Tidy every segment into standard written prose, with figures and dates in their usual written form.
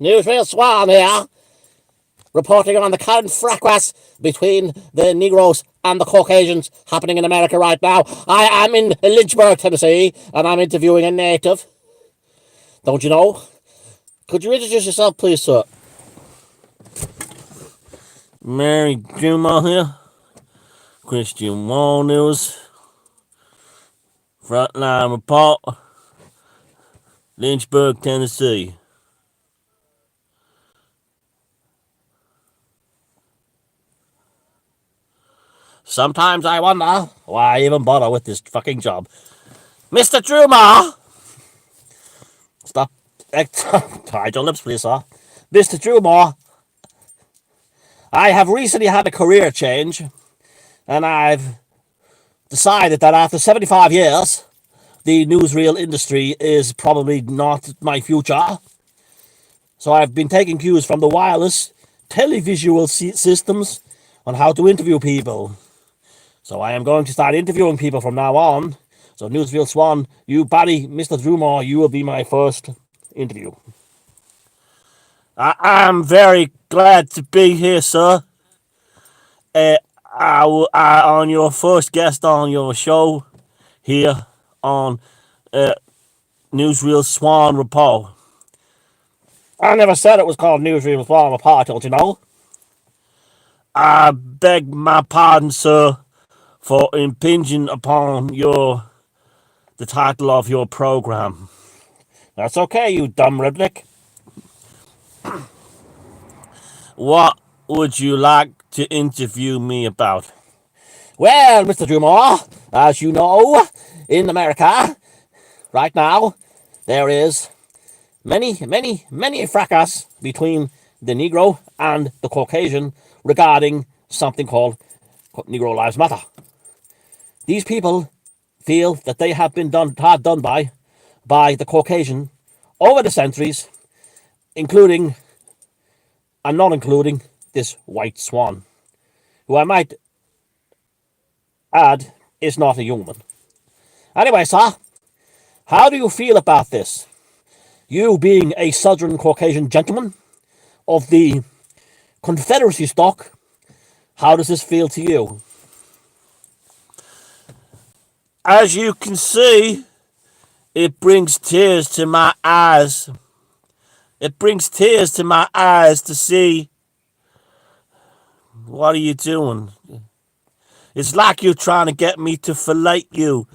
Newsreel Swan here, reporting on the current fracas between the Negroes and the Caucasians happening in America right now. I am in Lynchburg, Tennessee, and I'm interviewing a native. Don't you know? Could you introduce yourself, please, sir? Mary Juma here. Christian Wall News. Frontline Report. Lynchburg, Tennessee. Sometimes I wonder why I even bother with this fucking job. Mr. Drumar! Stop. Hide your lips, please, sir. Mr. Drumar, I have recently had a career change, and I've decided that after 75 years, the newsreel industry is probably not my future. So I've been taking cues from the wireless televisual systems on how to interview people. So I am going to start interviewing people from now on. So Newsreel Swan, you, Barrie, Mr. Drumar, you will be my first interview. I'm very glad to be here, sir. On your first guest on your show here on Newsreel Swan Report. I never said it was called Newsreel Swan Report, don't you know? I beg my pardon, sir, for impinging upon the title of your program. That's okay, you dumb redneck. What would you like to interview me about? Well, Mr. Drumar, as you know, in America, right now, there is many fracas between the Negro and the Caucasian regarding something called Negro Lives Matter. These people feel that they have been hard done by the Caucasian over the centuries, including and not including this white swan, who I might add is not a human. Anyway, sir, how do you feel about this? You being a Southern Caucasian gentleman of the Confederacy stock, how does this feel to you? As you can see, it brings tears to my eyes. It brings tears to my eyes to see. What are you doing? It's like you're trying to get me to fillet you.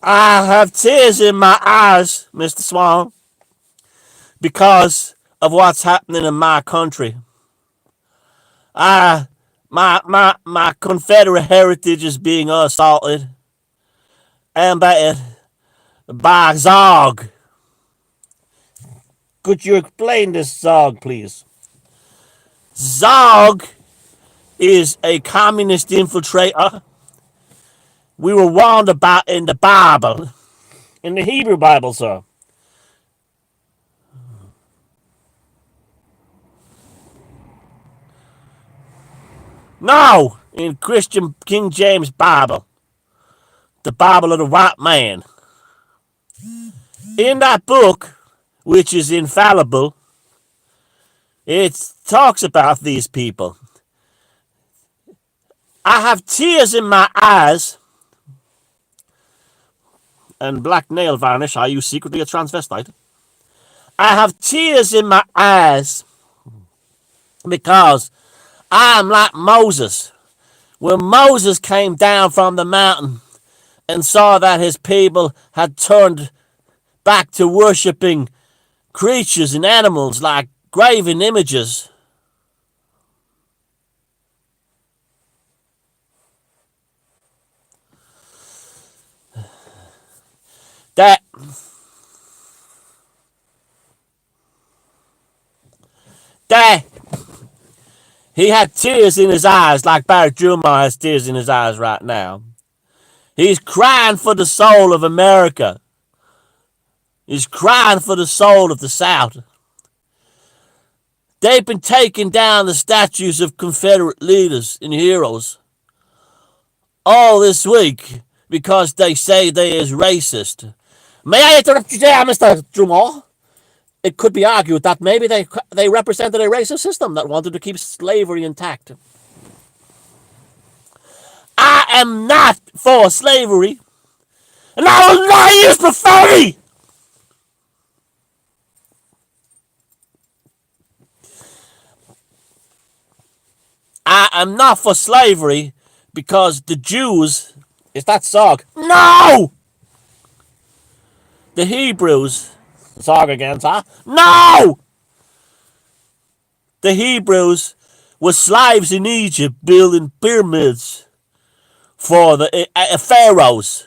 I have tears in my eyes, Mr. Swan, because of what's happening in my country. My Confederate heritage is being assaulted and by Zog. Could you explain this, Zog, please? Zog is a communist infiltrator. We were warned about in the Bible. In the Hebrew Bible, sir. No, in Christian King James Bible. The Bible of the white man. In that book, which is infallible, it talks about these people. I have tears in my eyes and black nail varnish. Are you secretly a transvestite? I have tears in my eyes because I'm like Moses. When Moses came down from the mountain and saw that his people had turned back to worshiping creatures and animals like graven images. That he had tears in his eyes like Barrie Drumar has tears in his eyes right now. He's crying for the soul of America. He's crying for the soul of the South. They've been taking down the statues of Confederate leaders and heroes all this week because they say they is racist. May I interrupt you there, Mr. Drummond? It could be argued that maybe they represented a racist system that wanted to keep slavery intact. I am not for slavery, and I will not use profanity. I am not for slavery because the Jews, is that song? No! The Hebrews, song again, sir? No! The Hebrews were slaves in Egypt building pyramids for the pharaohs.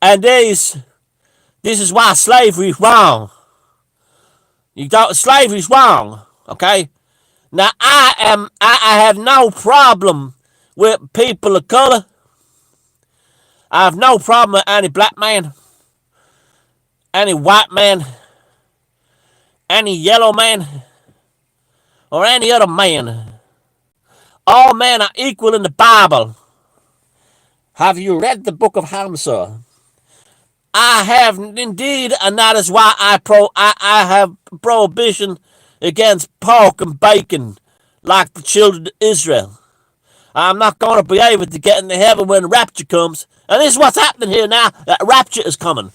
And this is why slavery is wrong. Slavery is wrong, okay? Now I have no problem with people of color. I have no problem with any black man, any white man, any yellow man, or any other man. All men are equal in the Bible. Have you read the book of Hamza? I have indeed, and that is why I have prohibition against pork and bacon like the children of Israel. I'm not going to be able to get into heaven when rapture comes. And this is what's happening here now. That rapture is coming.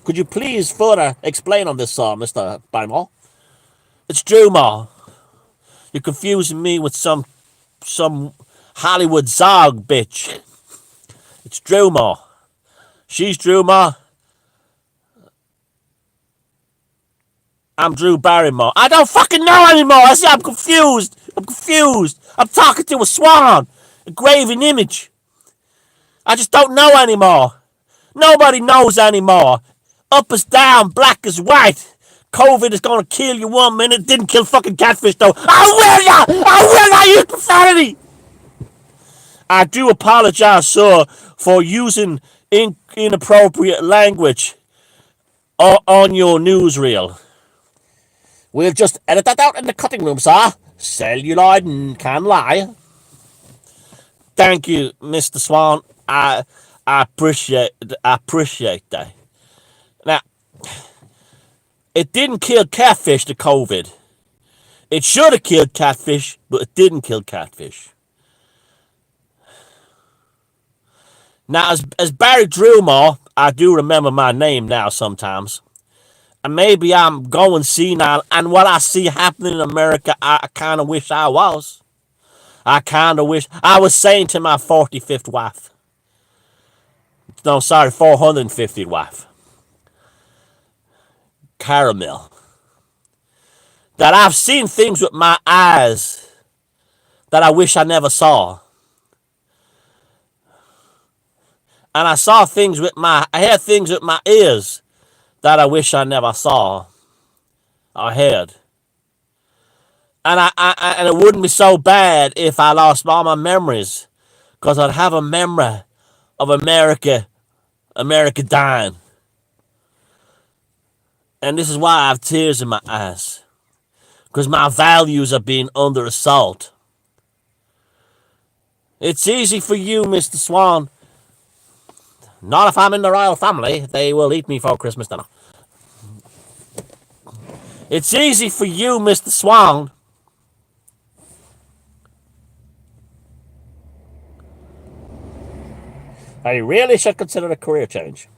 Could you please further explain on this, Mr. Barrie? It's Drew Moore. You're confusing me with some Hollywood Zog bitch. It's Drew Moore. She's Drew Moore. I'm Drew Barrymore. I don't fucking know anymore. I see, I'm confused. I'm talking to a swan. A graven image. I just don't know anymore. Nobody knows anymore. Up is down, black is white. COVID is gonna kill you 1 minute. Didn't kill fucking catfish though. I will not use profanity. I do apologize, sir, for using inappropriate language on your newsreel. We'll just edit that out in the cutting room, sir. Celluloid can lie. Thank you, Mr. Swan. I appreciate that. Now, it didn't kill catfish, the COVID. It should have killed catfish, but it didn't kill catfish. Now, as Barrie Drewmore, I do remember my name now sometimes. And maybe I'm going senile, and what I see happening in America, I kind of wish I was. I kind of wish I was saying to my 45th wife. No, sorry, 450th wife. Caramel. That I've seen things with my eyes that I wish I never saw. And I heard things with my ears that I wish I never saw or heard. And and it wouldn't be so bad if I lost all my memories, because I'd have a memory of America dying. And this is why I have tears in my eyes, because my values are being under assault. It's easy for you, Mr. Swan. Not if I'm in the royal family. They will eat me for Christmas dinner. It's easy for you, Mr. Swan. I really should consider a career change.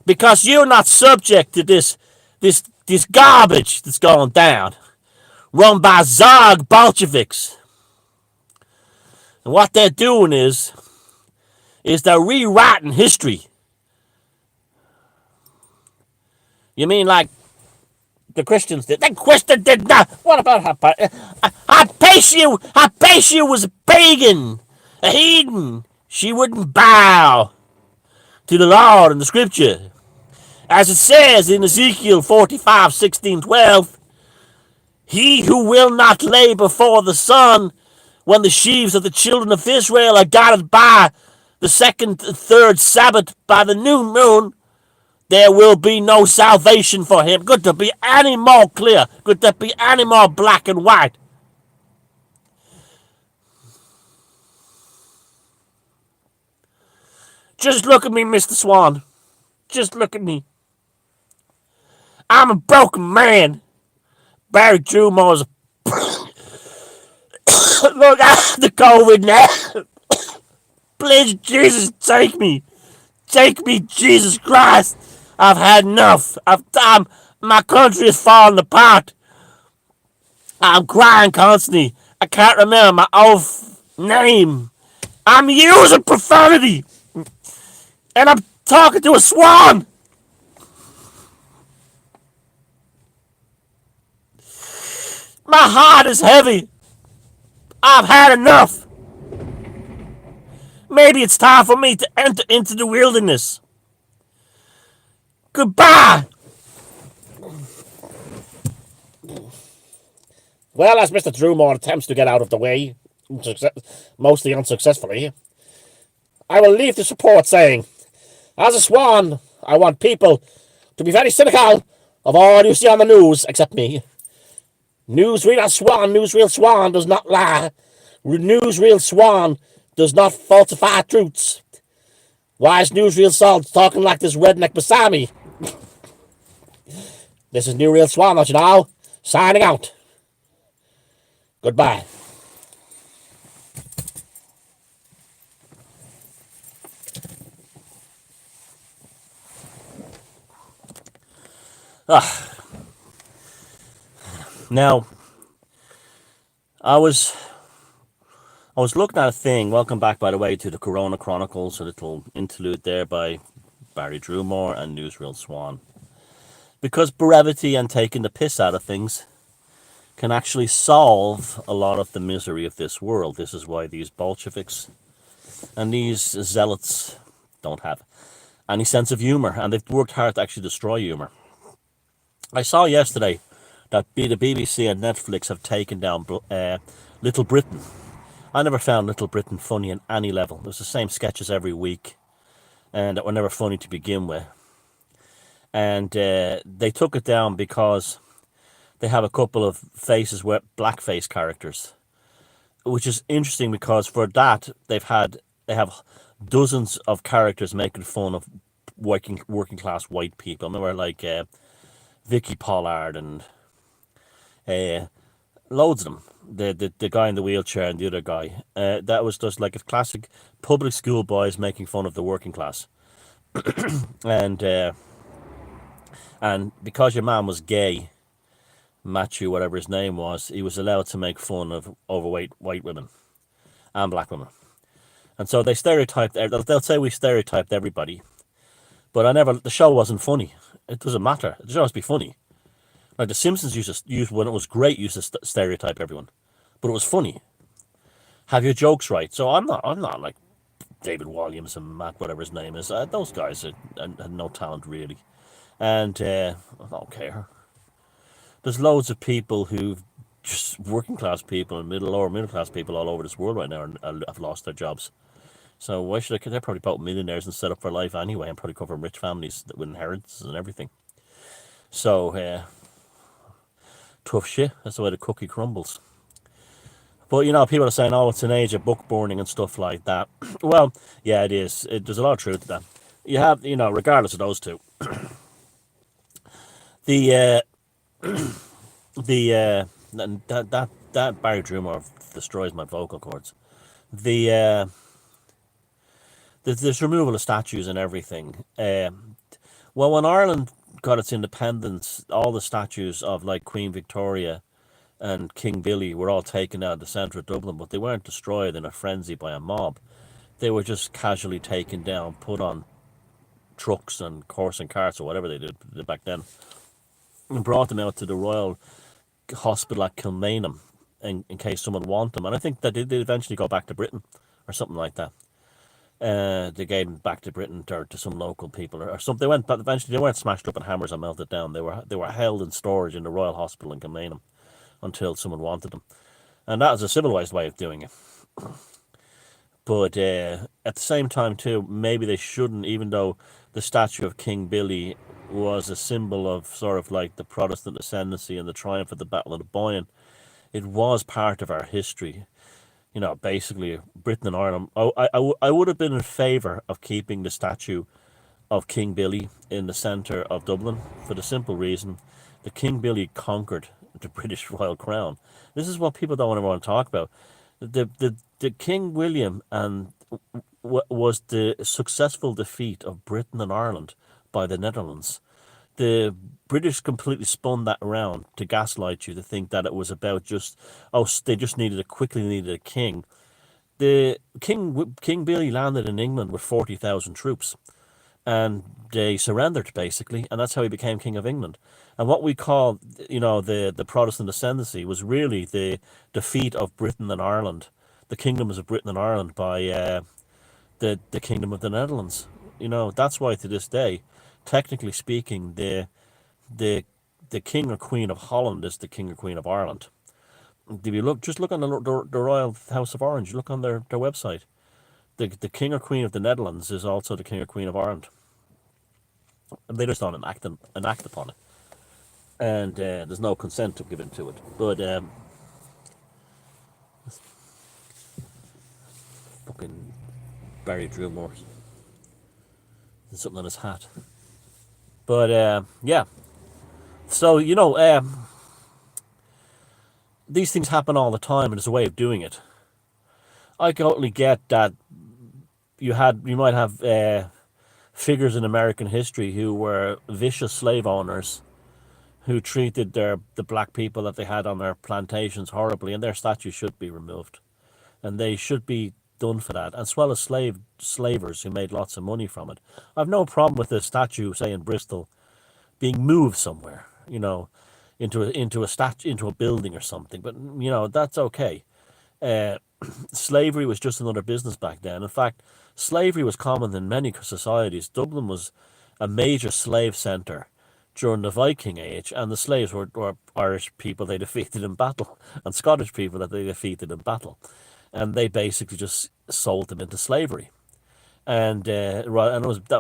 Because you're not subject to this garbage that's going down. Run by Zog Bolsheviks. And what they're doing is they're rewriting history. You mean like the Christians did? The Christian did not. What about Hypatia was a pagan, a heathen. She wouldn't bow to the Lord in the scripture. As it says in Ezekiel 45, 16, 12, he who will not lay before the sun when the sheaves of the children of Israel are guarded by the second, third Sabbath by the new moon, there will be no salvation for him. Could there be any more clear? Could there be any more black and white? Just look at me, Mr. Swan. Just look at me. I'm a broken man. Barrie Drewmore's a... Look, I have the COVID now. Please, Jesus, take me. Take me, Jesus Christ. I've had enough. My country is falling apart. I'm crying constantly. I can't remember my own name. I'm using profanity. And I'm talking to a swan. My heart is heavy. I've had enough. Maybe it's time for me to enter into the wilderness. Goodbye. Well, as Mr. Drewmore attempts to get out of the way, mostly unsuccessfully, I will leave this report saying, as a swan, I want people to be very cynical of all you see on the news, except me. Newsreel Swan does not lie. Newsreel Swan does not falsify truths. Why is Newsreel Salt talking like this redneck beside me? This is Newsreel Swan, don't you know? Signing out. Goodbye. Now, I was looking at a thing. Welcome back, by the way, to the Corona Chronicles. A little interlude there by Barrie Drewmore and Newsreel Swan. Because brevity and taking the piss out of things can actually solve a lot of the misery of this world. This is why these Bolsheviks and these zealots don't have any sense of humor, and they've worked hard to actually destroy humor. I saw yesterday that the BBC and Netflix have taken down Little Britain. I never found Little Britain funny on any level. It was the same sketches every week, and that were never funny to begin with. And they took it down because they have a couple of faces with blackface characters, which is interesting because for that they have dozens of characters making fun of working class white people. I remember like Vicky Pollard and loads of them. The guy in the wheelchair and the other guy. That was just like a classic public school boys making fun of the working class. And because your man was gay, Matthew, whatever his name was, he was allowed to make fun of overweight white women and black women. And so they stereotyped. They'll say we stereotyped everybody, but the show wasn't funny. It doesn't matter. The show has to be funny. Like The Simpsons used when it was great, used to stereotype everyone, but it was funny. Have your jokes right. So I'm not like David Walliams and Matt, whatever his name is. Those guys had no talent really, and I don't care. There's loads of people who, just working class people and lower middle class people all over this world right now have lost their jobs. So why should I? They're probably both millionaires and set up for life anyway, and probably come from rich families with inheritances and everything. So tough shit. That's the way the cookie crumbles. But people are saying, "Oh, it's an age of book burning and stuff like that." Well, yeah, it is. There's a lot of truth to that. You have, regardless of those two, the that Barrie Drewmore destroys my vocal cords. This removal of statues and everything. Well, when Ireland got its independence, all the statues of like Queen Victoria and King Billy were all taken out of the centre of Dublin, but they weren't destroyed in a frenzy by a mob. They were just casually taken down, put on trucks and horse and carts or whatever they did back then, and brought them out to the Royal Hospital at Kilmainham in case someone wanted them. And I think that they did eventually go back to Britain or something like that. They gave them back to Britain or to some local people or something. They went, but eventually they weren't smashed up in hammers and melted down. They were held in storage in the Royal Hospital in Kilmainham until someone wanted them, and that was a civilized way of doing it. But at the same time too, maybe they shouldn't, even though the statue of King Billy was a symbol of sort of like the Protestant ascendancy and the triumph of the Battle of the Boyne. It was part of our history. basically Britain and Ireland. I would have been in favour of keeping the statue of King Billy in the centre of Dublin for the simple reason that King Billy conquered the British royal crown. This is what people don't want to talk about. The King William and was the successful defeat of Britain and Ireland by the Netherlands. The British completely spun that around to gaslight you to think that it was about just they just quickly needed a king. The King Billy landed in England with 40,000 troops, and they surrendered basically, and that's how he became King of England. And what we call, the Protestant ascendancy was really the defeat of Britain and Ireland, the kingdoms of Britain and Ireland by the Kingdom of the Netherlands. That's why to this day, technically speaking, the the King or Queen of Holland is the King or Queen of Ireland. If you look on the Royal House of Orange, look on their website. The King or Queen of the Netherlands is also the King or Queen of Ireland. They just don't enact upon it, and there's no consent given to it. But fucking Barrie Drillmore, there's something on his hat. But yeah, so these things happen all the time, and there's a way of doing it. I totally get that you might have figures in American history who were vicious slave owners who treated the black people that they had on their plantations horribly, and their statues should be removed, and they should be done for that, as well as slavers who made lots of money from it. I've no problem with the statue, say in Bristol, being moved somewhere, into a building or something. But that's okay. Uh, Slavery was just another business back then. In fact, slavery was common in many societies. Dublin was a major slave centre during the Viking Age, and the slaves were Irish people they defeated in battle, and Scottish people that they defeated in battle, and they basically just sold them into slavery. And that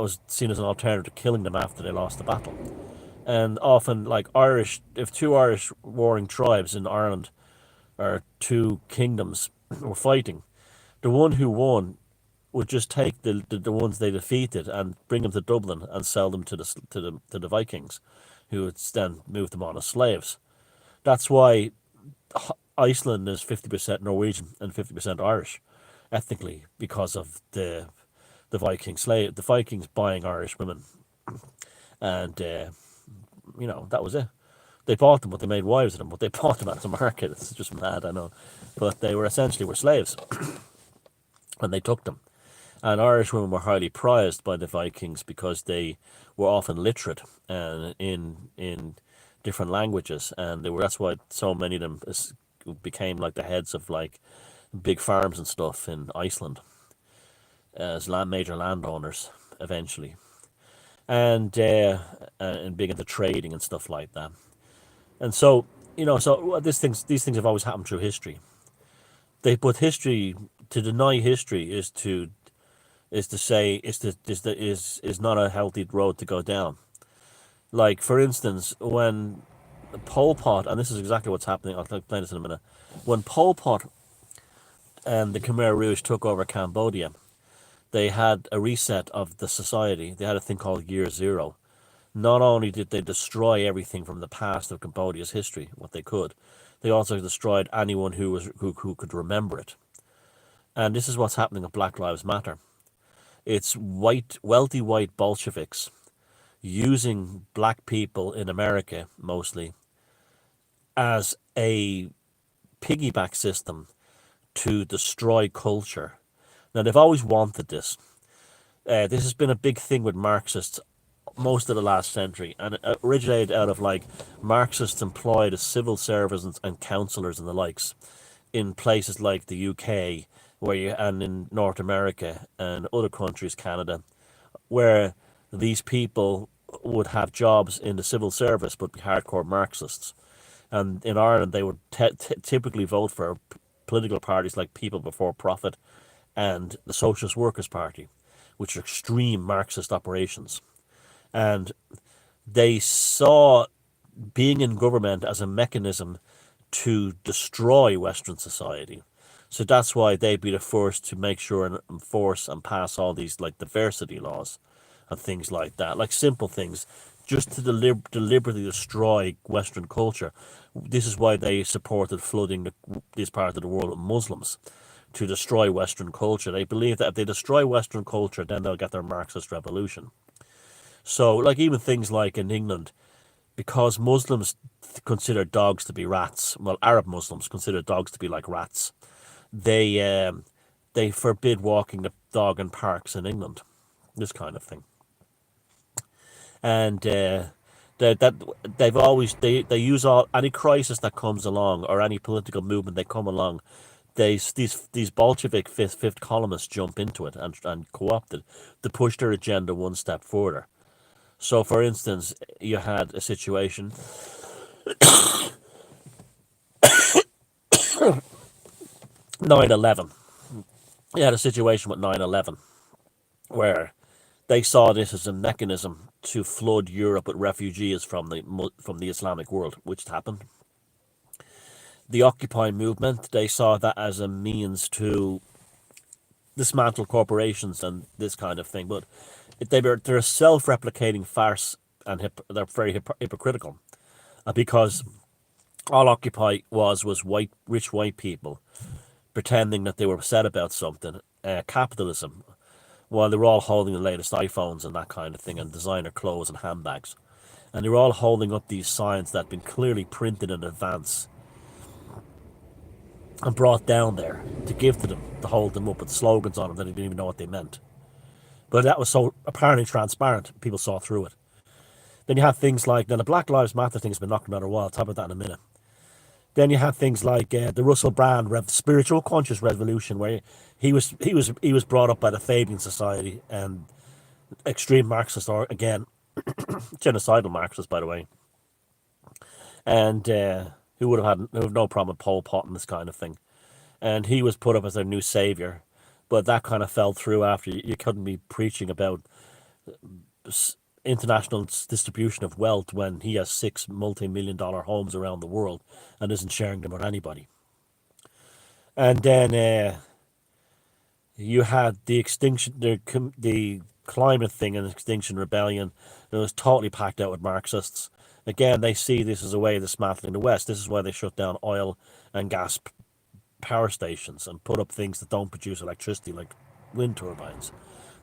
was seen as an alternative to killing them after they lost the battle. And often, like if two Irish warring tribes in Ireland or two kingdoms were fighting, the one who won would just take the ones they defeated and bring them to Dublin and sell them to the Vikings, who would then move them on as slaves. That's why Iceland is 50% Norwegian and 50% Irish, ethnically, because of the Vikings buying Irish women, and that was it. They bought them, but they made wives of them, but they bought them at the market. It's just mad, I know. But they were slaves, and they took them. And Irish women were highly prized by the Vikings because they were often literate and in different languages, and that's why so many of them became like the heads of like big farms and stuff in Iceland as major landowners eventually, and big into trading and stuff like that. And so these things have always happened through history. But history, to deny history is not a healthy road to go down. Like, for instance, when Pol Pot, and this is exactly what's happening, I'll explain this in a minute. When Pol Pot and the Khmer Rouge took over Cambodia, they had a reset of the society. They had a thing called Year Zero. Not only did they destroy everything from the past of Cambodia's history, what they could, they also destroyed anyone who could remember it. And this is what's happening with Black Lives Matter. It's wealthy white Bolsheviks using black people in America mostly as a piggyback system to destroy culture. Now, they've always wanted this. This has been a big thing with Marxists most of the last century, and it originated out of like Marxists employed as civil servants and councillors and the likes in places like the UK, and in North America and other countries, Canada, where these people would have jobs in the civil service but be hardcore Marxists. And in Ireland, they would typically vote for political parties like People Before Profit and the Socialist Workers' Party, which are extreme Marxist operations. And they saw being in government as a mechanism to destroy Western society. So that's why they'd be the first to make sure and enforce and pass all these like diversity laws and things like that, like simple things, just to deliberately destroy Western culture. This is why they supported flooding this part of the world with Muslims, to destroy Western culture. They believe that if they destroy Western culture, then they'll get their Marxist revolution. So, like even things like in England, because Muslims consider dogs to be rats. Well, Arab Muslims consider dogs to be like rats. They they forbid walking the dog in parks in England. This kind of thing, and that they've always they use all any crisis that comes along or any political movement they come along. These Bolshevik fifth columnists jump into it and co-opt it to push their agenda one step further. So, for instance, you had a situation 9/11. You had a situation with 9/11 where they saw this as a mechanism to flood Europe with refugees from the Islamic world, which happened. The Occupy movement, they saw that as a means to dismantle corporations and this kind of thing. But they're a self-replicating farce, and they're very hypocritical, because all Occupy was rich white people pretending that they were upset about something, capitalism, while they were all holding the latest iPhones and that kind of thing, and designer clothes and handbags. And they were all holding up these signs that had been clearly printed in advance and brought down there to give to them, to hold them up with slogans on them that they didn't even know what they meant. But that was so apparently transparent, people saw through it. Then you had things like, now the Black Lives Matter thing's been knocking about a while, I'll talk about that in a minute. Then you had things like the Russell Brand spiritual conscious revolution, where he was brought up by the Fabian Society and extreme Marxist, or again genocidal Marxist, by the way, and who would have no problem with Pol Pot and this kind of thing. And he was put up as their new savior, but that kind of fell through after you couldn't be preaching about international distribution of wealth when he has 6 multi-million-dollar homes around the world and isn't sharing them with anybody. And then you had the extinction, the climate thing and Extinction Rebellion. It was totally packed out with Marxists. Again, they see this as a way of dismantling the West. This is why they shut down oil and gas power stations and put up things that don't produce electricity, like wind turbines.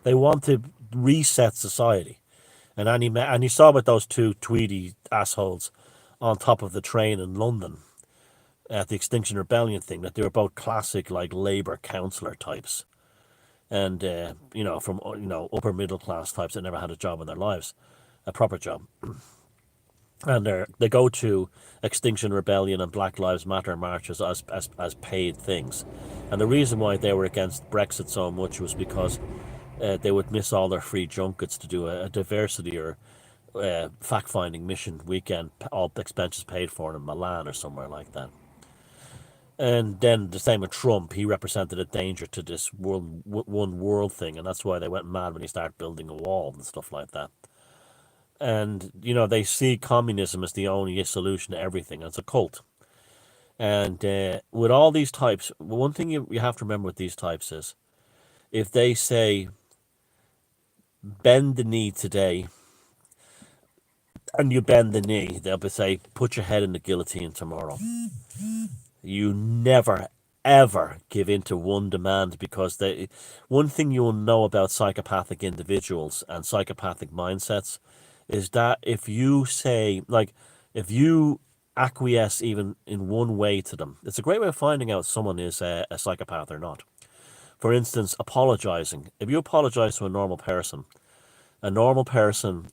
They want to reset society. And you saw with those two Tweedy assholes on top of the train in London at the Extinction Rebellion thing, that they were both classic like Labour councillor types, and from upper middle class types that never had a job in their lives, a proper job. And they go to Extinction Rebellion and Black Lives Matter marches as paid things. And the reason why they were against Brexit so much was because they would miss all their free junkets to do a diversity or fact-finding mission weekend, all expenses paid for in Milan or somewhere like that. And then the same with Trump, he represented a danger to this one world thing, and that's why they went mad when he started building a wall and stuff like that. And, they see communism as the only solution to everything. It's a cult. And with all these types, one thing you have to remember with these types is, if they say, bend the knee today, and you bend the knee, they'll say, put your head in the guillotine tomorrow. You never, ever give in to one demand, because one thing you'll know about psychopathic individuals and psychopathic mindsets is that if you say, if you acquiesce even in one way to them, it's a great way of finding out if someone is a psychopath or not. For instance, apologizing. If you apologize to a normal person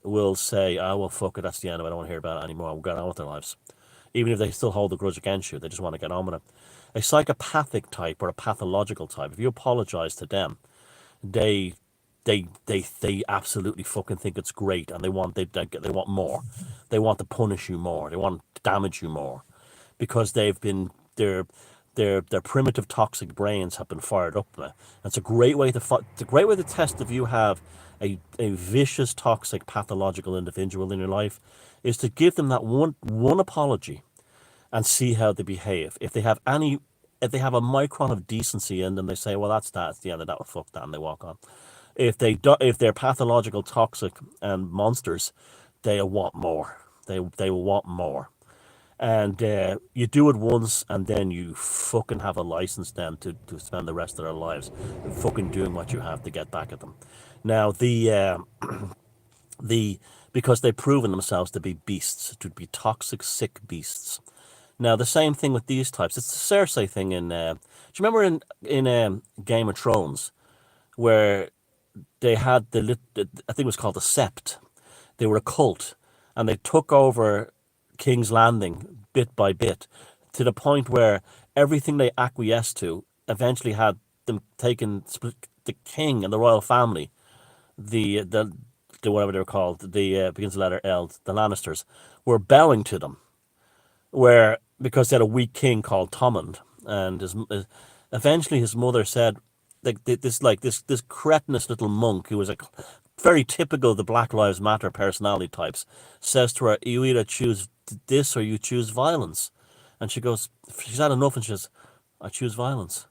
will say, oh, well, fuck it, that's the end of it, I don't want to hear about it anymore, we'll get on with their lives. Even if they still hold a grudge against you, they just want to get on with it. A psychopathic type or a pathological type, if you apologize to them, they absolutely fucking think it's great, and they want more. They want to punish you more. They want to damage you more, because they've been their primitive toxic brains have been fired up now. It's a great way to test if you have a vicious, toxic, pathological individual in your life, is to give them that one apology and see how they behave. If they have any if they have a micron of decency in them, they say, well, that's that. It's the end of that. Well, fuck that, and they walk on. If they do, if they're pathological, toxic, and monsters, they want more. They want more. And you do it once, and then you fucking have a license then to spend the rest of their lives fucking doing what you have to get back at them. Now the because they've proven themselves to be beasts, to be toxic, sick beasts. Now the same thing with these types. It's the Cersei thing in. Do you remember in Game of Thrones where they had I think it was called the Sept. They were a cult, and they took over King's Landing bit by bit, to the point where everything they acquiesced to eventually had them taken. The king and the royal family, the whatever they were called, the begins with the letter L, the Lannisters, were bowing to them, where because they had a weak king called Tommen, and eventually his mother said, this cretinous little monk who was a very typical of the Black Lives Matter personality types, says to her, you either choose this or you choose violence. And she goes, she's had enough, and she says, I choose violence.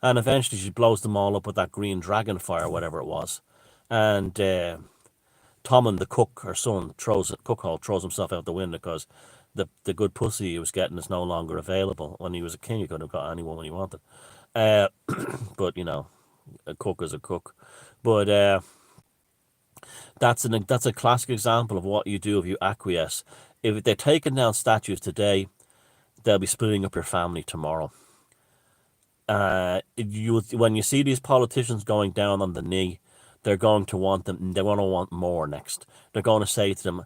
And eventually she blows them all up with that green dragon fire, whatever it was. And Tommen, the cook, her son, throws himself out the window because the good pussy he was getting is no longer available. When he was a king, he could have got any woman he wanted. But, you know, a cook is a cook. But that's a classic example of what you do if you acquiesce. If they're taking down statues today, they'll be splitting up your family tomorrow. When you see these politicians going down on the knee, they're going to want them. They want to want more next. They're going to say to them,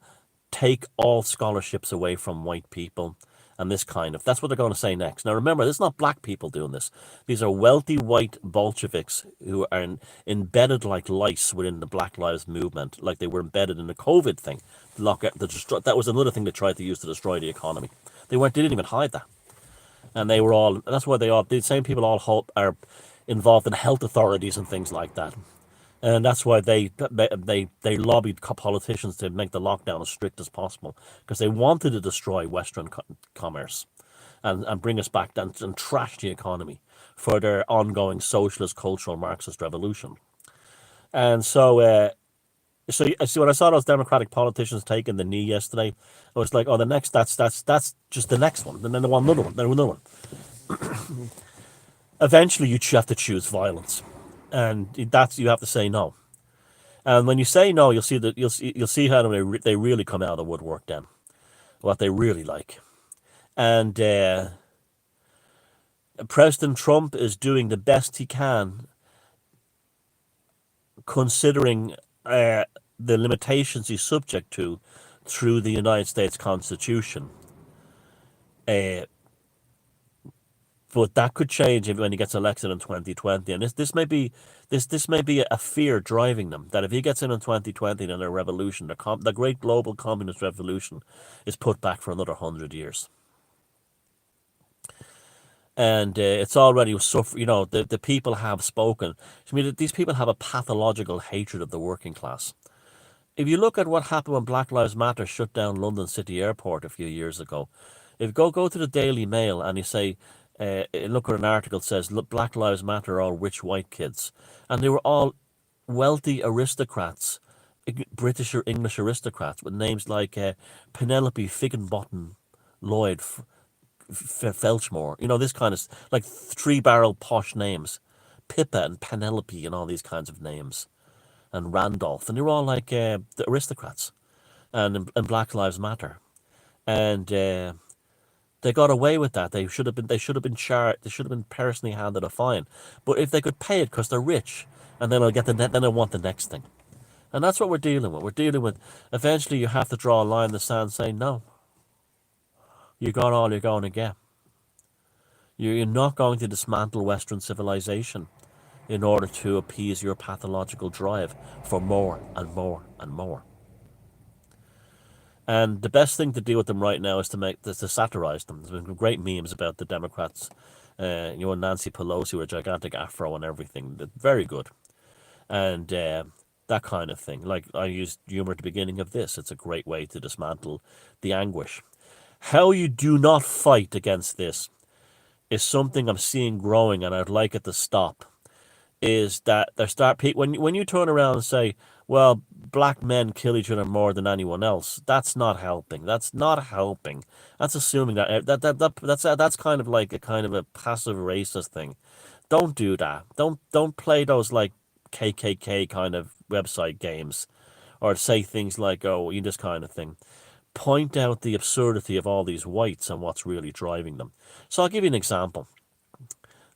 take all scholarships away from white people, and this kind of. That's what they're going to say next. Now remember, this is not black people doing this. These are wealthy white Bolsheviks who are embedded like lice within the Black Lives Movement, like they were embedded in the COVID thing. That was another thing they tried to use to destroy the economy. They didn't even hide that, and they were all. That's why the same people all are involved in health authorities and things like that. And that's why they lobbied politicians to make the lockdown as strict as possible, because they wanted to destroy Western commerce and bring us back down and trash the economy for their ongoing socialist, cultural, Marxist revolution. And so, see, when I saw those Democratic politicians taking the knee yesterday, I was like, oh, the next, that's just the next one. And then they want another one, then another one. Eventually, you have to choose violence. And you have to say no. And when you say no, you'll see how they really come out of the woodwork then, what they really like. And President Trump is doing the best he can, considering the limitations he's subject to through the United States Constitution. But that could change when he gets elected in 2020, and this may be a fear driving them, that if he gets in 2020, then a revolution, the great global communist revolution, is put back for another 100 years. And it's already suffer. You know, the people have spoken. I mean, these people have a pathological hatred of the working class. If you look at what happened when Black Lives Matter shut down London City Airport a few years ago, if you go to the Daily Mail and you say, look at an article that says, look, Black Lives Matter are all rich white kids. And they were all wealthy aristocrats, British or English aristocrats, with names like Penelope Figginbottom Lloyd Felchmore. You know, this kind of, like, three-barrel posh names. Pippa and Penelope and all these kinds of names. And Randolph. And they were all like the aristocrats. And Black Lives Matter. And they got away with that. They should have been charged. They should have been personally handed a fine. But if they could pay it because they're rich, and then they'll want the next thing. And that's what we're dealing with. We're dealing with, eventually you have to draw a line in the sand saying, no, you got all you're going to get. You're not going to dismantle Western civilization in order to appease your pathological drive for more and more and more. And the best thing to do with them right now is to satirize them. There's been great memes about the Democrats, Nancy Pelosi with a gigantic afro and everything. They're very good. And that kind of thing. Like, I used humor at the beginning of this. It's a great way to dismantle the anguish. How you do not fight against this is something I'm seeing growing, and I'd like it to stop. Is that there start when you turn around and say, well, black men kill each other more than anyone else. That's not helping. That's not helping. That's assuming that's kind of like a kind of a passive racist thing. Don't do that. Don't play those like KKK kind of website games, or say things like, oh, you this kind of thing. Point out the absurdity of all these whites and what's really driving them. So I'll give you an example.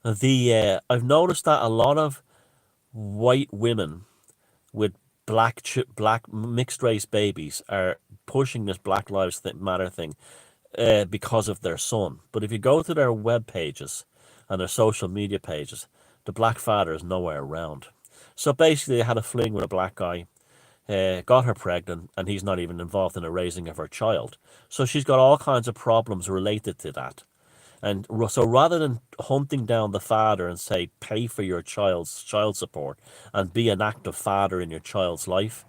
I've noticed that a lot of white women with black mixed race babies are pushing this Black Lives Matter thing because of their son. But if you go to their web pages and their social media pages, the black father is nowhere around. So basically, they had a fling with a black guy, got her pregnant, and he's not even involved in the raising of her child. So she's got all kinds of problems related to that. And so rather than hunting down the father and say, pay for your child's child support and be an active father in your child's life,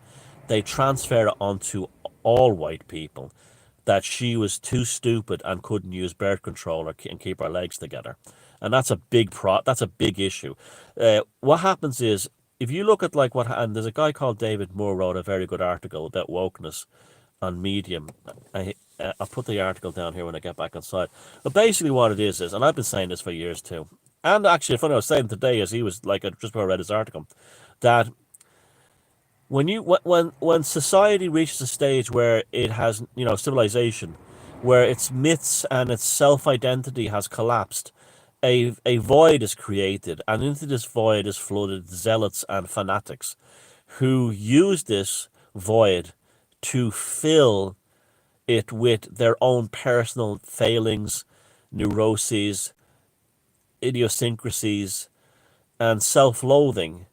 they transfer it onto all white people that she was too stupid and couldn't use birth control and keep her legs together. And that's a that's a big issue. What happens is, if you look at like and there's a guy called David Moore wrote a very good article about wokeness on Medium. I'll put the article down here when I get back inside. But basically what it is, and I've been saying this for years too, and actually funny I was saying today as he was like, just before I read his article, that when society reaches a stage where it has, civilization, where its myths and its self-identity has collapsed, a void is created, and into this void is flooded zealots and fanatics who use this void to fill it with their own personal failings, neuroses, idiosyncrasies, and self-loathing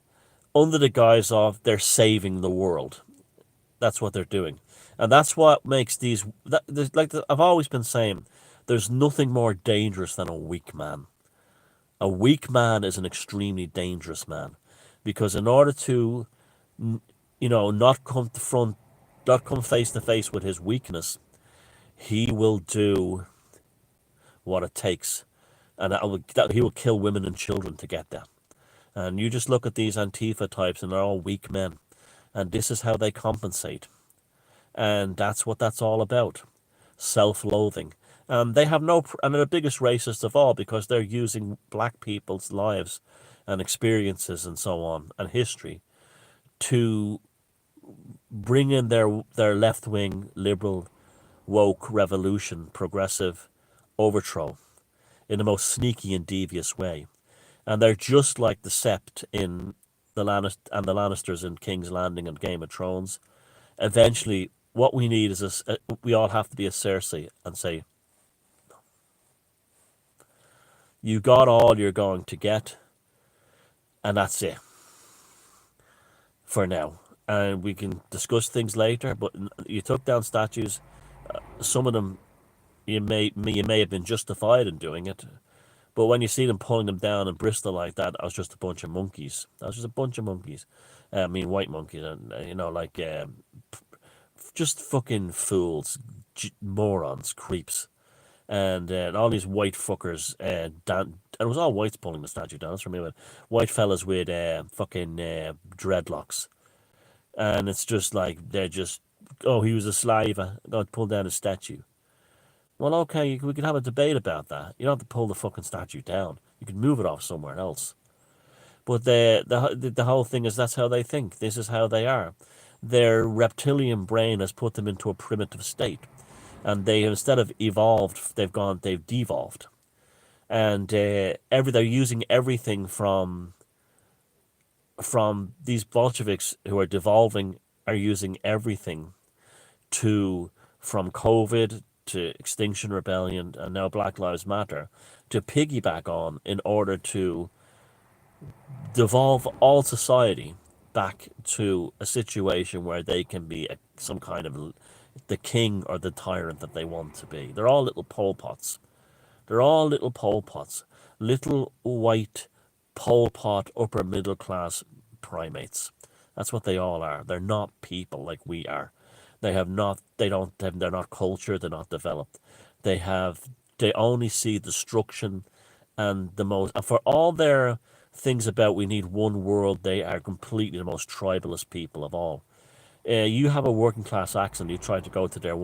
under the guise of they're saving the world. That's what they're doing. And that's what makes these... I've always been saying, there's nothing more dangerous than a weak man. A weak man is an extremely dangerous man. Because in order to, not come face to face with his weakness, he will do what it takes, and he will kill women and children to get that. And you just look at these Antifa types, and they're all weak men, and this is how they compensate, and that's what that's all about: self-loathing. They have and they're the biggest racists of all because they're using black people's lives and experiences and so on and history to bring in their left-wing liberal woke revolution, progressive overthrow in the most sneaky and devious way. And they're just like the Sept in the Lannisters in King's Landing and Game of Thrones. Eventually, what we need is we all have to be a Cersei and say, you got all you're going to get, and that's it for now. And we can discuss things later, but you took down statues. Some of them you may have been justified in doing it, but when you see them pulling them down in Bristol like that, that was just a bunch of monkeys. That was just a bunch of monkeys. I mean, white monkeys, and just fucking fools, morons, creeps, and all these white fuckers. And it was all whites pulling the statue down. That's for me, but white fellas with fucking dreadlocks, and it's just like they're just, oh, he was a slave. I'm going to pull down a statue. Well, okay, we could have a debate about that. You don't have to pull the fucking statue down. You can move it off somewhere else. But the whole thing is that's how they think. This is how they are. Their reptilian brain has put them into a primitive state. And they, instead of evolved, they've devolved. And they're using everything from these Bolsheviks who are devolving, are using everything from COVID to Extinction Rebellion and now Black Lives Matter to piggyback on in order to devolve all society back to a situation where they can be some kind of the king or the tyrant that they want to be. They're all little Pol Pots. They're all little Pol Pots. Little white Pol Pot upper middle class primates. That's what they all are. They're not people like we are. They're not cultured, they're not developed. They only see destruction And for all their things about we need one world, they are completely the most tribalist people of all. You have a working class accent. You try to go to their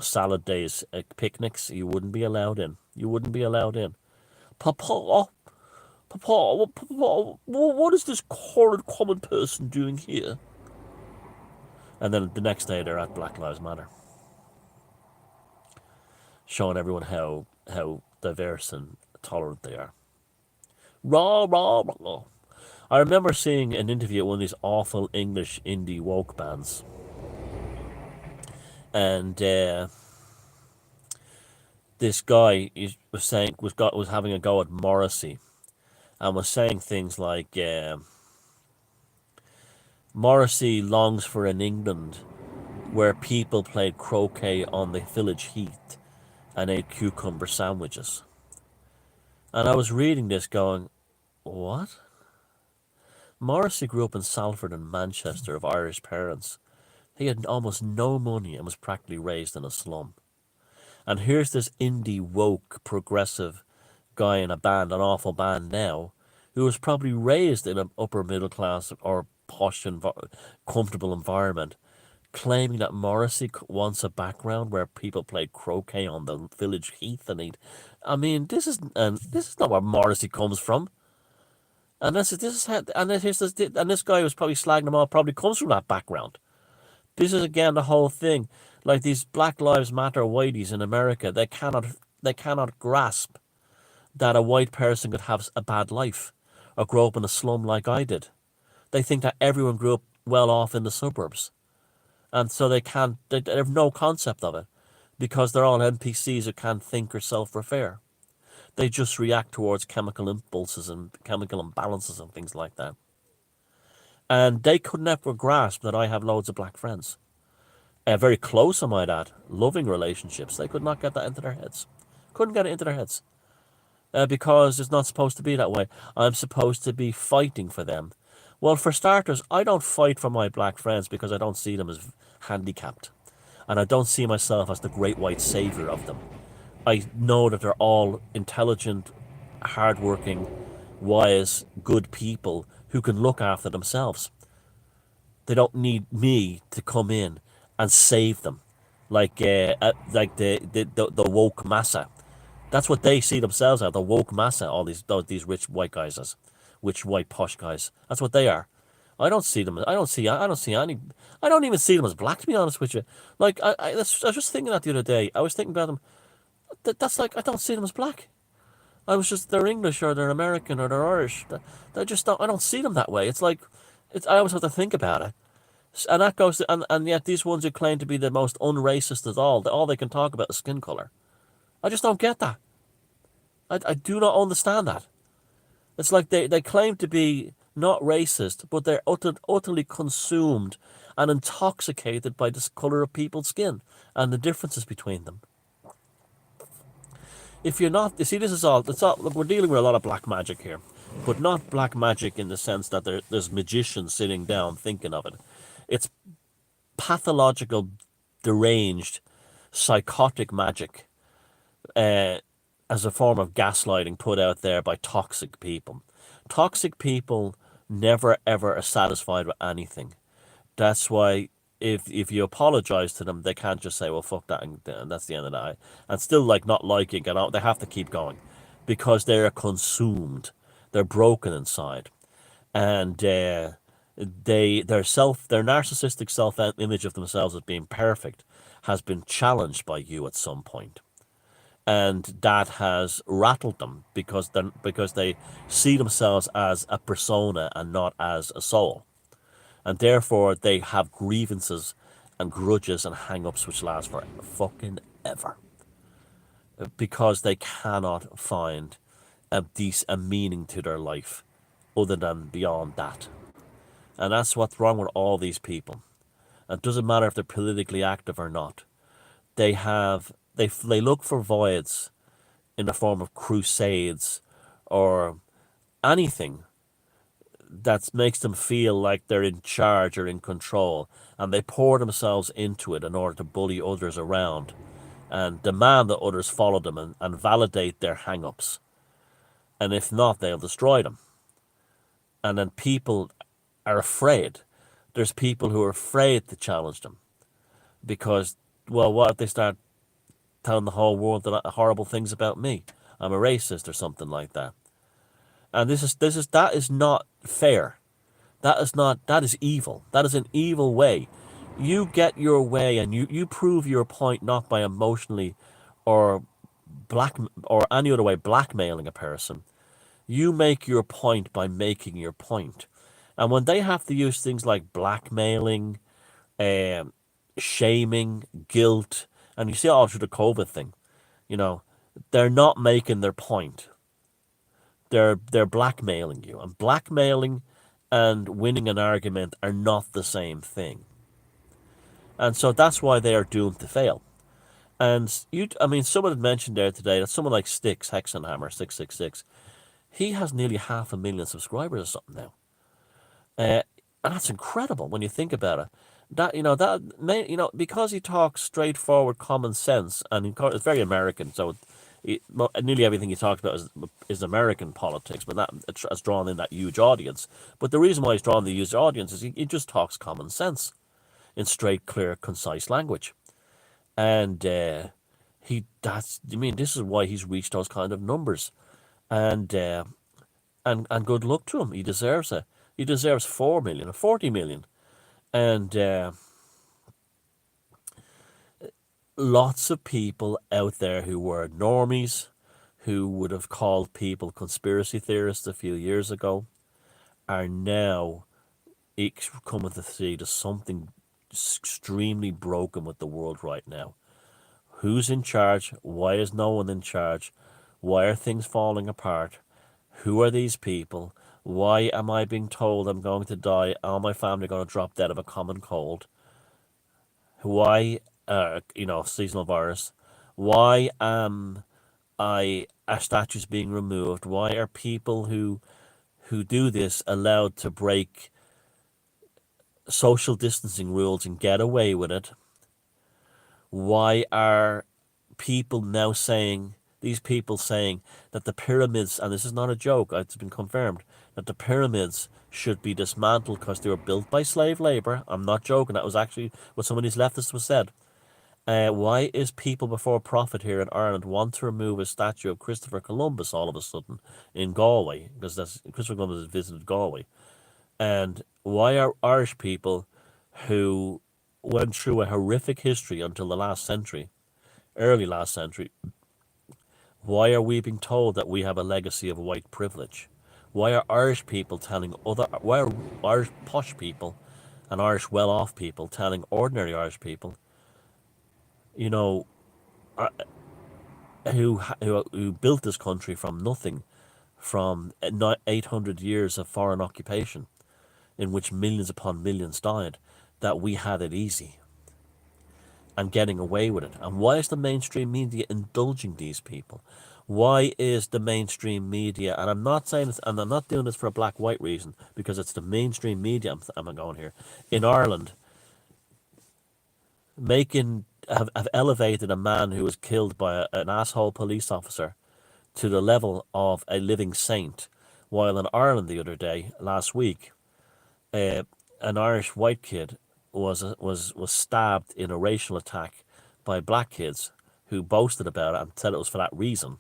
salad days picnics. You wouldn't be allowed in. You wouldn't be allowed in. Papa, Papa, what is this horrid common person doing here? And then the next day they're at Black Lives Matter, showing everyone how diverse and tolerant they are. Rah, rah, rah. I remember seeing an interview at one of these awful English indie woke bands, and this guy was having a go at Morrissey, and was saying things like Morrissey longs for an England where people played croquet on the village heath and ate cucumber sandwiches. And I was reading this going, what? Morrissey grew up in Salford and Manchester of Irish parents. He had almost no money and was practically raised in a slum. And here's this indie woke progressive guy in a band, an awful band now, who was probably raised in an upper middle class or posh comfortable environment, claiming that Morrissey wants a background where people played croquet on the village heath and eat. I mean, this is not where Morrissey comes from. And this guy was probably slagging them off probably comes from that background. This is again the whole thing. Like these Black Lives Matter whiteys in America, they cannot grasp that a white person could have a bad life or grow up in a slum like I did. They think that everyone grew up well off in the suburbs. And so they have no concept of it because they're all NPCs who can't think or self-refer. They just react towards chemical impulses and chemical imbalances and things like that. And they could never grasp that I have loads of black friends. Very close, I might add, loving relationships. They could not get that into their heads. Couldn't get it into their heads. Because it's not supposed to be that way. I'm supposed to be fighting for them. Well, for starters, I don't fight for my black friends because I don't see them as handicapped. And I don't see myself as the great white savior of them. I know that they're all intelligent, hardworking, wise, good people who can look after themselves. They don't need me to come in and save them, like the woke massa. That's what they see themselves as, the woke massa. All these rich white guys as, rich white posh guys. That's what they are. I don't see them. I don't see any. I don't even see them as black, to be honest with you. Like I was just thinking that the other day. I was thinking about them. That's like I don't see them as black. They're English or they're American or they're Irish. They just don't. I don't see them that way. It's like I always have to think about it. And that goes to, and yet these ones who claim to be the most unracist of all they can talk about is skin color. I just don't get that. I do not understand that. It's like they claim to be not racist, but they're utterly consumed and intoxicated by the color of people's skin and the differences between them. If you're not, you see, this is all. We're dealing with a lot of black magic here, but not black magic in the sense that there's magicians sitting down thinking of it. It's pathological, deranged, psychotic magic as a form of gaslighting put out there by toxic people. Toxic people never ever are satisfied with anything. That's why if you apologize to them, they can't just say, well, fuck that, and that's the end of that. And still not liking it, they have to keep going because they're consumed. They're broken inside. And their narcissistic self-image of themselves as being perfect has been challenged by you at some point. And that has rattled them because they see themselves as a persona and not as a soul. And therefore they have grievances and grudges and hang-ups which last for fucking ever. Because they cannot find a meaning to their life other than beyond that. And that's what's wrong with all these people. It doesn't matter if they're politically active or not. They look for voids in the form of crusades or anything that makes them feel like they're in charge or in control, and they pour themselves into it in order to bully others around and demand that others follow them and validate their hang-ups. And if not, they'll destroy them. And then people are afraid. There's people who are afraid to challenge them because, well, what if they start telling the whole world that horrible things about me? I'm a racist or something like that. And that is not fair. That is evil. That is an evil way. You get your way and you prove your point not by emotionally or black or any other way blackmailing a person. You make your point by making your point. And when they have to use things like blackmailing, um, shaming, guilt, and you see it all through the COVID thing, you know, they're not making their point. They're blackmailing you. And blackmailing and winning an argument are not the same thing. And so that's why they are doomed to fail. And I mean, someone had mentioned there today that someone like Styx, Hexenhammer 666, he has nearly 500,000 subscribers or something now. And that's incredible when you think about it. Because he talks straightforward common sense, and it's very American, so nearly everything he talks about is American politics, but that has drawn in that huge audience. But the reason why he's drawn the huge audience is he just talks common sense in straight, clear, concise language. And this is why he's reached those kind of numbers. And and good luck to him. He deserves it. He deserves 4 million or 40 million. And lots of people out there who were normies, who would have called people conspiracy theorists a few years ago, are now coming to see there's something extremely broken with the world right now. Who's in charge? Why is no one in charge? Why are things falling apart? Who are these people? Why am I being told I'm going to die? All my family are going to drop dead of a common cold? Why, seasonal virus? Why am are statues being removed? Why are people who do this allowed to break social distancing rules and get away with it? Why are these people saying that the pyramids, and this is not a joke, it's been confirmed, that the pyramids should be dismantled because they were built by slave labor? I'm not joking, that was actually what some of these leftists have said. Why is People Before Profit here in Ireland want to remove a statue of Christopher Columbus all of a sudden in Galway? Because Christopher Columbus has visited Galway. And why are Irish people who went through a horrific history until the last century, early last century, why are we being told that we have a legacy of white privilege? Why are Irish people why are Irish posh people and Irish well-off people telling ordinary Irish people, you know, who built this country from nothing, from 800 years of foreign occupation, in which millions upon millions died, that we had it easy and getting away with it? And why is the mainstream media indulging these people? Why is the mainstream media, and I'm not saying this, and I'm not doing this for a black-white reason, because it's the mainstream media I'm going here, in Ireland, have elevated a man who was killed by an asshole police officer to the level of a living saint, while in Ireland the other day, last week, an Irish white kid was stabbed in a racial attack by black kids who boasted about it and said it was for that reason.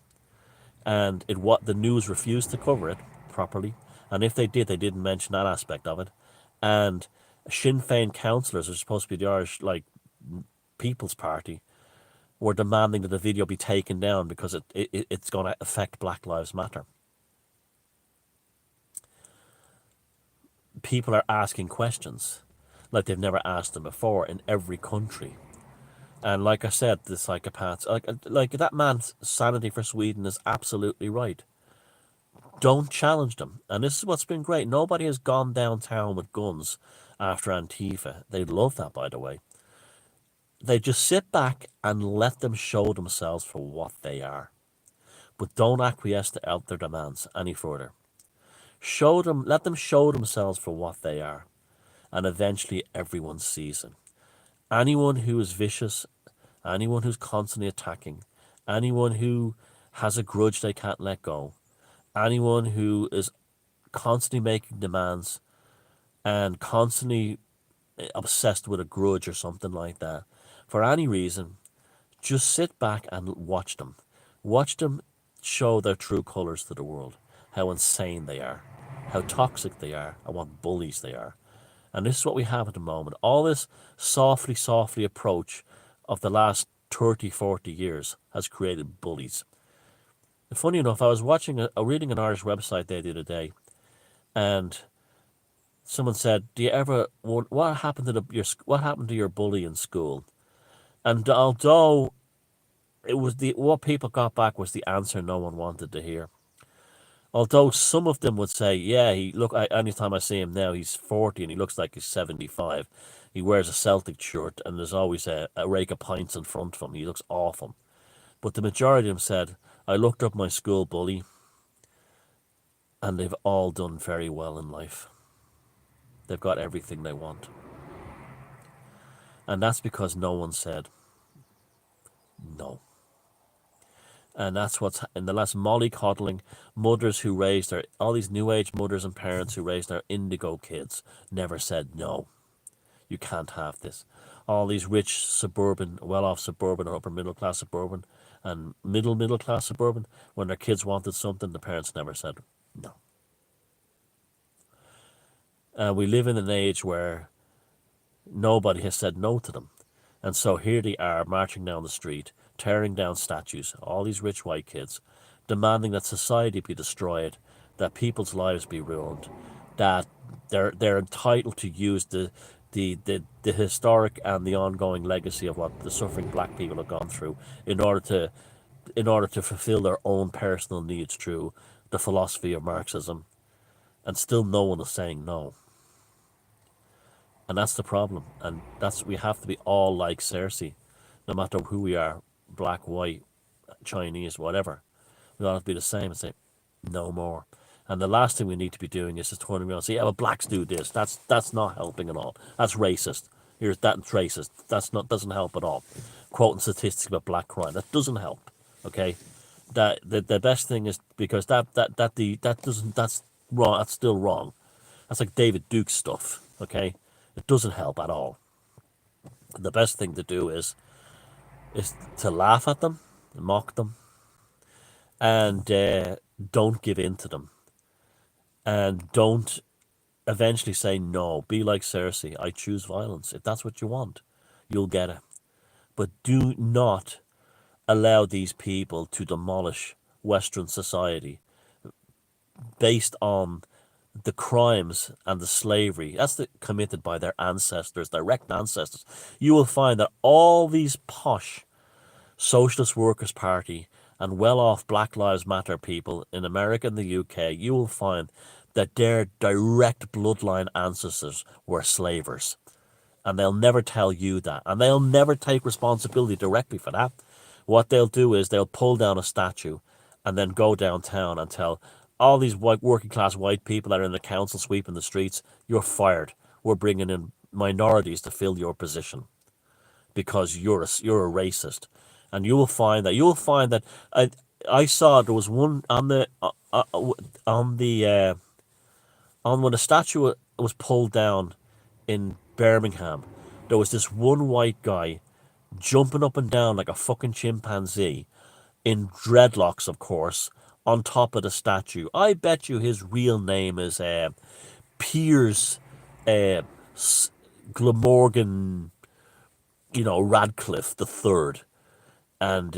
And the news refused to cover it properly, and if they did, they didn't mention that aspect of it. And Sinn Féin councillors, who are supposed to be the Irish People's Party, were demanding that the video be taken down because it's going to affect Black Lives Matter. People are asking questions like they've never asked them before in every country. And like I said, the psychopaths, like that man's sanity for Sweden is absolutely right. Don't challenge them. And this is what's been great. Nobody has gone downtown with guns after Antifa. They love that, by the way. They just sit back and let them show themselves for what they are. But don't acquiesce to their demands any further. Let them show themselves for what they are. And eventually everyone sees it. Anyone who is vicious anyone who's constantly attacking, anyone who has a grudge they can't let go, anyone who is constantly making demands and constantly obsessed with a grudge or something like that, for any reason, just sit back and watch them. Watch them show their true colours to the world. How insane they are, how toxic they are, and what bullies they are. And this is what we have at the moment. All this softly, softly approach of the last 30, 40 years has created bullies. And funny enough, I was reading an Irish website there the other day, and someone said, "Do you ever what happened to what happened to your bully in school?" And although it was what people got back was the answer no one wanted to hear. Although some of them would say, "Yeah, anytime I see him now, he's 40 and he looks like he's 75. He wears a Celtic shirt and there's always a rake of pints in front of him. He looks awful." But the majority of them said, "I looked up my school bully, and they've all done very well in life. They've got everything they want." And that's because no one said no. And that's what's in the last mollycoddling mothers who raised all these new age mothers and parents who raised their indigo kids never said no. You can't have this. All these rich suburban, well-off suburban or upper middle class suburban and middle class suburban, when their kids wanted something, the parents never said no. We live in an age where nobody has said no to them. And so here they are marching down the street, tearing down statues, all these rich white kids, demanding that society be destroyed, that people's lives be ruined, that they're entitled to use the historic and the ongoing legacy of what the suffering black people have gone through in order to fulfill their own personal needs through the philosophy of Marxism. And still no one is saying no. And that's the problem. And we have to be all like Cersei, no matter who we are, black, white, Chinese, whatever. We all have to be the same and say, no more. And the last thing we need to be doing is just turning around and say, yeah, well, blacks do this. That's not helping at all. That's racist. That's racist. Doesn't help at all. Quoting statistics about black crime. That doesn't help. Okay? That the best thing is, because that's wrong. That's still wrong. That's like David Duke stuff. Okay? It doesn't help at all. The best thing to do is to laugh at them, mock them, and don't give in to them. And don't eventually say no. Be like Cersei. I choose violence. If that's what you want, you'll get it. But do not allow these people to demolish Western society based on the crimes and the slavery committed by their ancestors, direct ancestors. You will find that all these posh Socialist Workers' Party and well-off Black Lives Matter people in America and the UK, you will find that their direct bloodline ancestors were slavers. And they'll never tell you that. And they'll never take responsibility directly for that. What they'll do is they'll pull down a statue and then go downtown and tell all these working class white people that are in the council sweeping the streets, you're fired. We're bringing in minorities to fill your position because you're a racist. And you will find that I saw there was one on when the statue was pulled down in Birmingham. There was this one white guy jumping up and down like a fucking chimpanzee, in dreadlocks, of course, on top of the statue. I bet you his real name is Piers Glamorgan, Radcliffe the Third, and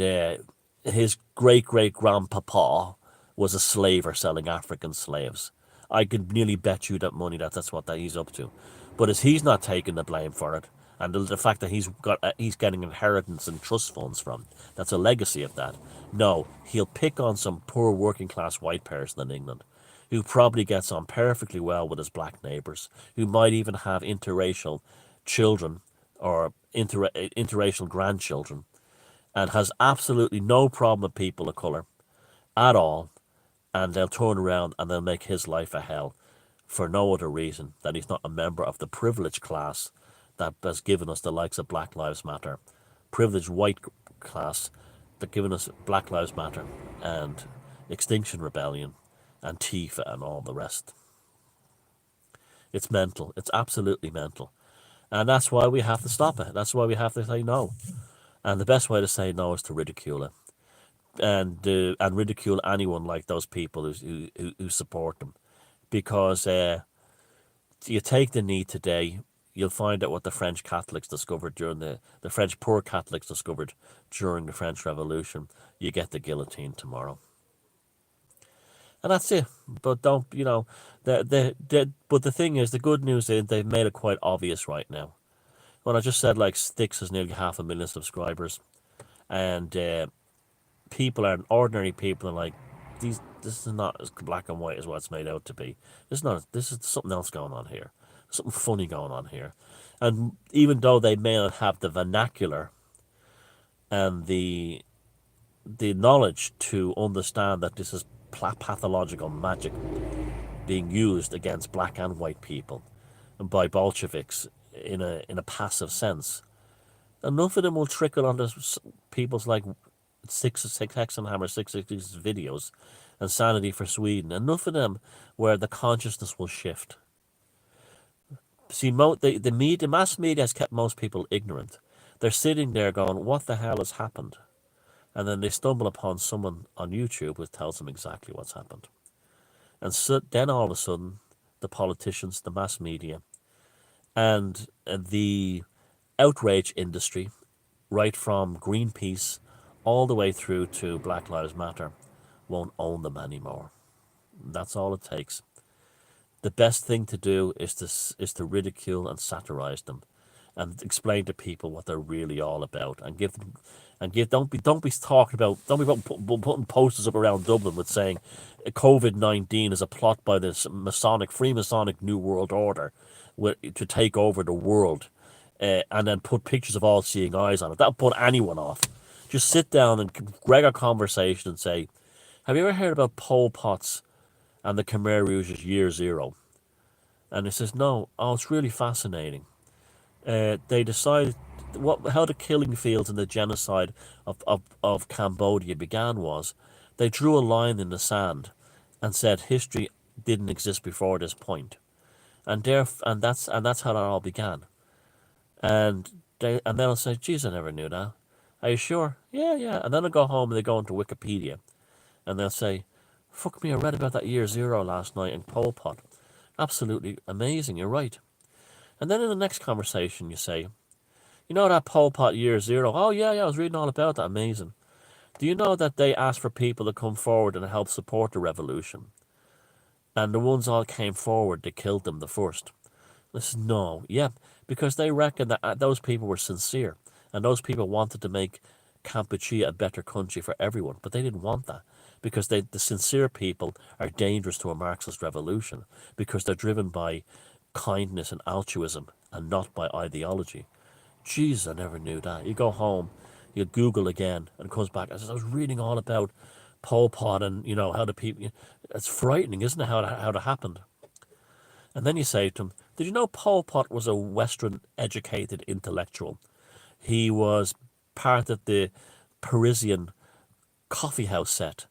his great grandpapa was a slaver selling African slaves. I could nearly bet you that money that's what he's up to. But as he's not taking the blame for it, and the fact that he's getting inheritance and trust funds from, that's a legacy of that. No, he'll pick on some poor working class white person in England who probably gets on perfectly well with his black neighbours, who might even have interracial children or interracial grandchildren, and has absolutely no problem with people of colour at all. And they'll turn around and they'll make his life a hell for no other reason than he's not a member of the privileged class that has given us the likes of Black Lives Matter, privileged white class that given us Black Lives Matter and Extinction Rebellion, Antifa, and all the rest. It's mental. It's absolutely mental. And that's why we have to stop it. That's why we have to say no. And the best way to say no is to ridicule it. And ridicule anyone like those people who support them. Because you take the knee today, you'll find out what the French Catholics discovered during the French poor Catholics discovered during the French Revolution. You get the guillotine tomorrow. And that's it. But don't, but the thing is, the good news is they've made it quite obvious right now. When I just said, like, Styx has nearly 500,000 subscribers, and ordinary people are like, this is not as black and white as what it's made out to be. This is something else going on here. Something funny going on here. And even though they may not have the vernacular and the knowledge to understand that this is pathological magic being used against black and white people and by Bolsheviks in a passive sense, enough of them will trickle onto people's like Six Hexenhammer 666 videos and Sanity for Sweden. Enough of them where the consciousness will shift. See, the mass media has kept most people ignorant. They're sitting there going, "What the hell has happened?" And then they stumble upon someone on YouTube who tells them exactly what's happened. And so then all of a sudden, the politicians, the mass media, and the outrage industry, right from Greenpeace all the way through to Black Lives Matter, won't own them anymore. That's all it takes. The best thing to do is to ridicule and satirize them, and explain to people what they're really all about, and don't be talking about putting posters up around Dublin with saying COVID-19 is a plot by this Freemasonic New World Order to take over the world, and then put pictures of all seeing eyes on it. That'll put anyone off. Just sit down and grab a conversation and say, "Have you ever heard about Pol Pot's and the Khmer Rouge's Year Zero?" And he says, "No." "Oh, it's really fascinating. They decided how the killing fields and the genocide of Cambodia began was they drew a line in the sand and said history didn't exist before this point, and that's how that all began." And then I'll say, "Geez, I never knew that. Are you sure?" "Yeah, yeah." And then I'll go home and they go into Wikipedia, and they'll say, "Fuck me, I read about that Year Zero last night in Pol Pot. Absolutely amazing. You're right." And then in the next conversation, you say, "You know that Pol Pot Year Zero? Oh, yeah, yeah, I was reading all about that. Amazing. Do you know that they asked for people to come forward and help support the revolution? And the ones all came forward, they killed them the first." This is no, yeah, because they reckon that those people were sincere, and those people wanted to make Kampuchea a better country for everyone, but they didn't want that, because the sincere people are dangerous to a Marxist revolution, because they're driven by kindness and altruism and not by ideology. Jeez, I never knew that. You go home, you Google again, and it comes back. I says, "I was reading all about Pol Pot and how the people." It's frightening, isn't it? How it happened. And then you say to him, "Did you know Pol Pot was a Western educated intellectual? He was part of the Parisian coffee house set,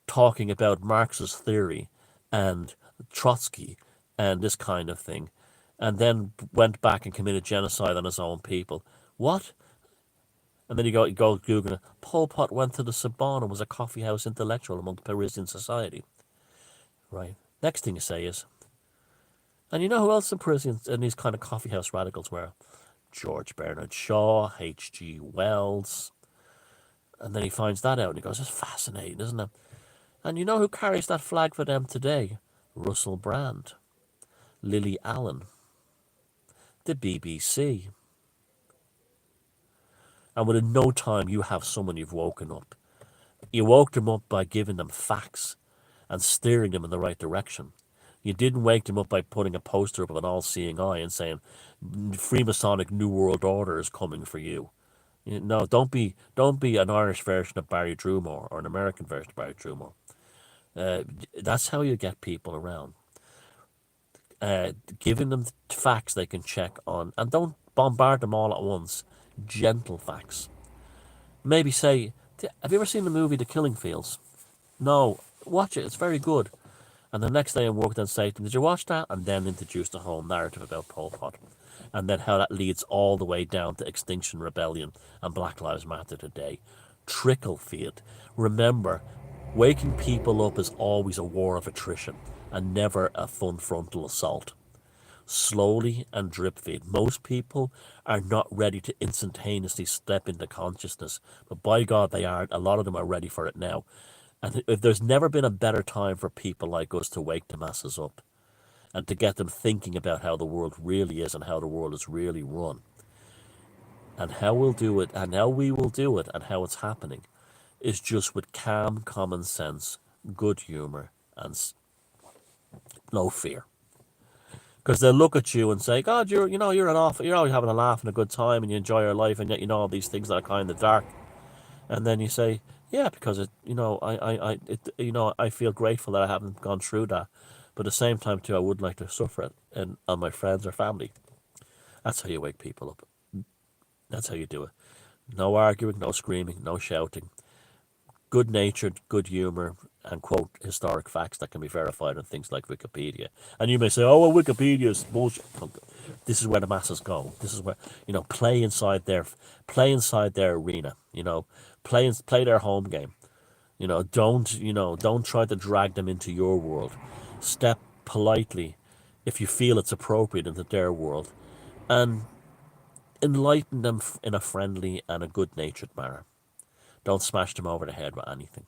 talking about Marxist theory and Trotsky and this kind of thing, and then went back and committed genocide on his own people." What? And then you go Google it. Pol Pot went to the Sorbonne and was a coffee house intellectual among Parisian society. Right. Next thing you say is, "And you know who else in Parisian and these kind of coffee house radicals were? George Bernard Shaw, H.G. Wells." And then he finds that out and he goes, "It's fascinating, isn't it? And you know who carries that flag for them today? Russell Brand, Lily Allen, the BBC." And within no time, you have someone you've woken up. You woke them up by giving them facts and steering them in the right direction. You didn't wake them up by putting a poster up of an all-seeing eye and saying, "Freemasonic New World Order is coming for you." No, don't be an Irish version of Barry Drumore or an American version of Barry Drumore. That's how you get people around. Giving them facts they can check on, and don't bombard them all at once. Gentle facts. Maybe say, have you ever seen the movie The Killing Fields? No, watch it. It's very good. And the next day in work, then say to them, did you watch that? And then introduce the whole narrative about Pol Pot. And then how that leads all the way down to Extinction Rebellion and Black Lives Matter today. Trickle feed. Remember, waking people up is always a war of attrition and never a fun frontal assault. Slowly and drip feed. Most people are not ready to instantaneously step into consciousness, but by God, they are. A lot of them are ready for it now. And if there's never been a better time for people like us to wake the masses up and to get them thinking about how the world really is and how the world is really run and how we'll do it and how we will do it and how it's happening is just with calm common sense, good humor, and no fear. Because they'll look at you and say, God, you're always having a laugh and a good time and you enjoy your life, and yet you know all these things that are kind of dark. And then you say, yeah, because I feel grateful that I haven't gone through that, but at the same time too, I would like to suffer it on my friends or family. That's how you wake people up. That's how you do it. No arguing, no screaming, no shouting. Good-natured, good humour, and quote historic facts that can be verified on things like Wikipedia. And you may say, oh, well, Wikipedia is bullshit. This is where the masses go. This is where, play inside their arena. Play their home game. Don't try to drag them into your world. Step politely, if you feel it's appropriate, into their world, and enlighten them in a friendly and a good-natured manner. Don't smash them over the head with anything.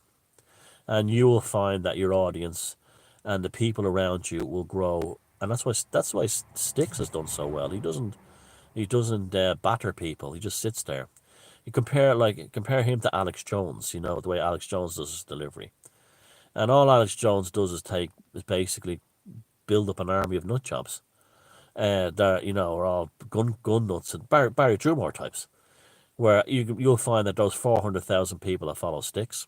And you will find that your audience and the people around you will grow. And that's why Styx has done so well. He doesn't batter people. He just sits there. You compare him to Alex Jones. The way Alex Jones does his delivery. And all Alex Jones does is basically build up an army of nut jobs. That are all gun nuts and Barry Drumore types. Where you'll find that those 400,000 people that follow Styx,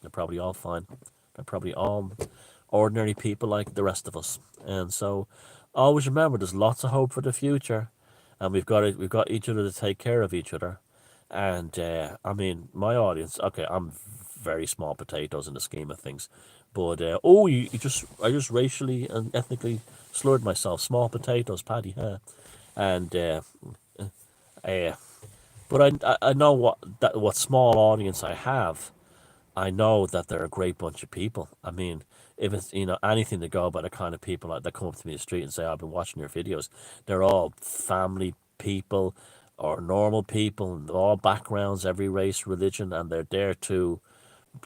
they're probably all fine. They're probably all ordinary people like the rest of us. And so always remember, there's lots of hope for the future, and we've got each other to take care of each other. And my audience, okay, I'm very small potatoes in the scheme of things, but I just racially and ethnically slurred myself. Small potatoes, Paddy, huh? And but I know what small audience I have. I know that they're a great bunch of people. I mean, if it's anything to go by the kind of people that come up to me in the street and say, I've been watching your videos, they're all family people or normal people, and all backgrounds, every race, religion, and they're there to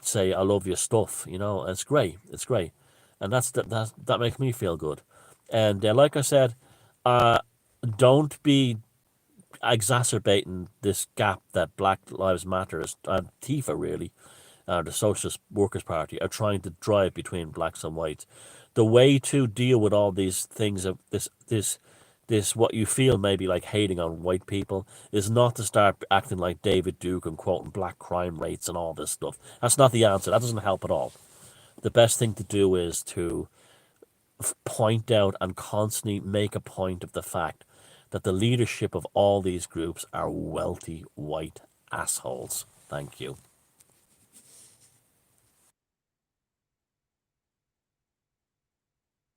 say, I love your stuff. It's great. It's great. And that makes me feel good. And like I said, don't be exacerbating this gap that Black Lives Matter is, Tifa really, the Socialist Workers' Party, are trying to drive between blacks and whites. The way to deal with all these things of this what you feel maybe like hating on white people is not to start acting like David Duke and quoting black crime rates and all this stuff. That's not the answer. That doesn't help at all. The best thing to do is to point out and constantly make a point of the fact that the leadership of all these groups are wealthy white assholes. Thank you.